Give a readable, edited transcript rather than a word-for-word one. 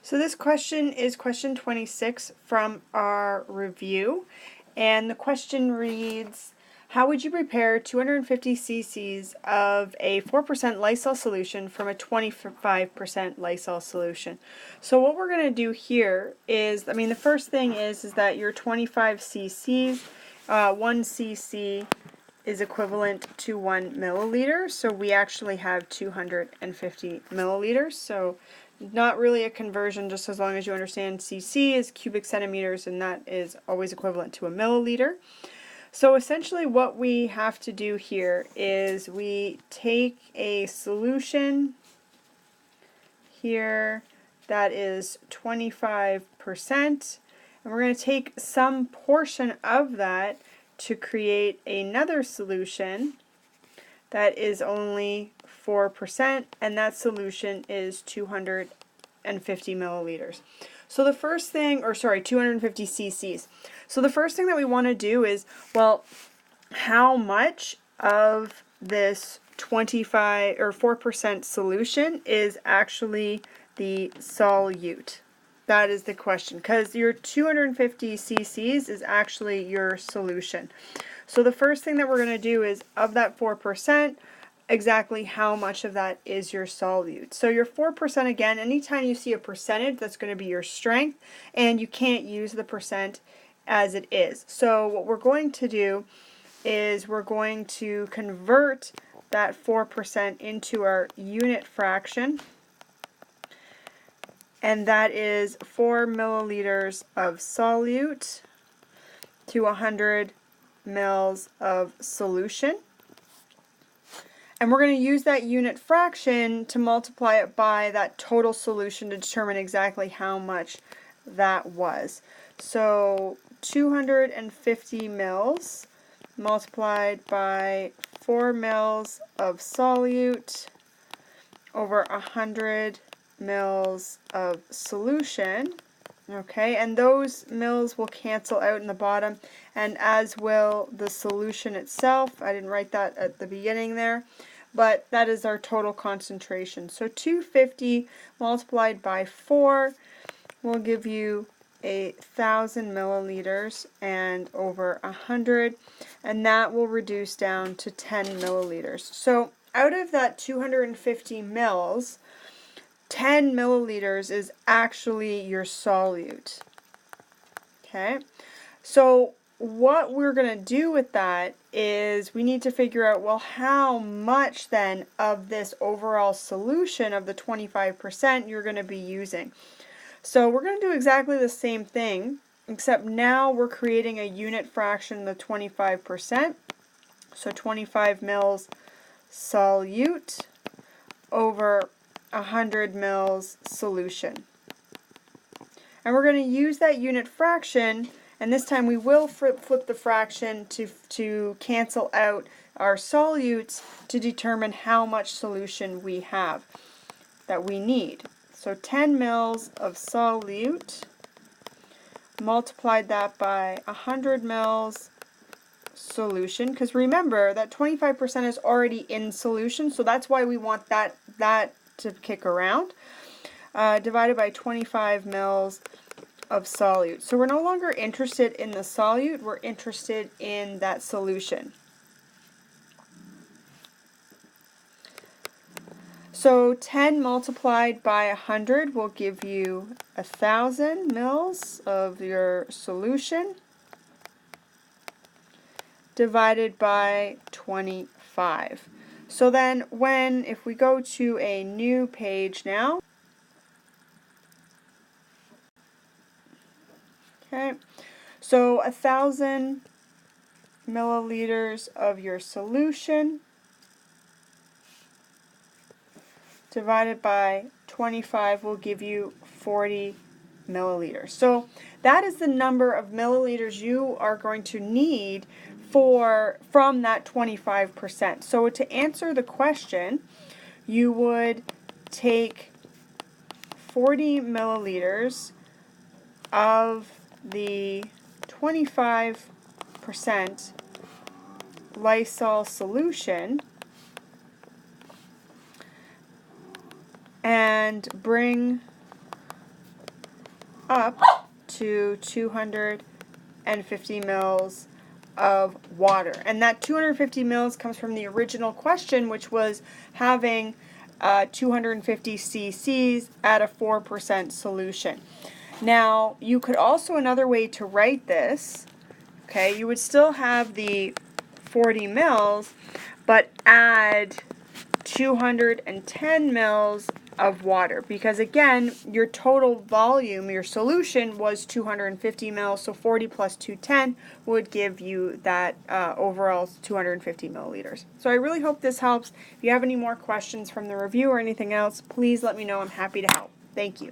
So this question is question 26 from our review, and the question reads, how would you prepare 250 cc's of a 4% Lysol solution from a 25% Lysol solution? So what we're going to do here is, the first thing is that your 25 cc's, 1 cc is equivalent to 1 milliliter, so we actually have 250 milliliters. So not really a conversion, just as long as you understand cc is cubic centimeters, and that is always equivalent to a milliliter. So essentially what we have to do here is we take a solution here that is 25%, and we're going to take some portion of that to create another solution that is only 4%, and that solution is 250 milliliters. So the first thing, 250 cc's. So the first thing that we want to do is, well, how much of this 25 or 4% solution is actually the solute? That is the question, because your 250 cc's is actually your solution. So the first thing that we're going to do is, of that 4%, exactly how much of that is your solute. So your 4%, again, anytime you see a percentage, that's going to be your strength, and you can't use the percent as it is. So what we're going to do is we're going to convert that 4% into our unit fraction, and that is 4 milliliters of solute to 100 mils of solution. And we're going to use that unit fraction to multiply it by that total solution to determine exactly how much that was. So 250 mils multiplied by 4 mils of solute over 100 mils of solution. Okay, and those mils will cancel out in the bottom, and as will the solution itself. I didn't write that at the beginning there, but that is our total concentration. So 250 multiplied by 4 will give you 1,000 milliliters, and over 100, and that will reduce down to 10 milliliters. So out of that 250 mils, 10 milliliters is actually your solute. Okay, so what we're going to do with that is we need to figure out, well, how much then of this overall solution of the 25% you're going to be using. So we're going to do exactly the same thing, except now we're creating a unit fraction, the 25%. So 25 mils solute over 100 mils solution. And we're going to use that unit fraction, and this time we will flip the fraction to cancel out our solutes to determine how much solution we have that we need. So 10 mils of solute, multiplied that by 100 mils solution, because remember that 25% is already in solution, so that's why we want that to kick around, divided by 25 mils of solute. So we're no longer interested in the solute, we're interested in that solution. So 10 multiplied by 100 will give you 1,000 mils of your solution, divided by 25. So then if we go to a new page now, okay, so 1,000 milliliters of your solution divided by 25 will give you 40 milliliters. So that is the number of milliliters you are going to need from that 25%. So to answer the question, you would take 40 milliliters of the 25% Lysol solution and bring up to 250 mils of water. And that 250 mils comes from the original question, which was having 250 cc's at a 4% solution. Now, you could also, another way to write this, okay, you would still have the 40 mils, but add 210 mils of water, because again, your total volume, your solution was 250 mils, so 40 plus 210 would give you that overall 250 milliliters. So I really hope this helps. If you have any more questions from the review or anything else, please let me know. I'm happy to help. Thank you.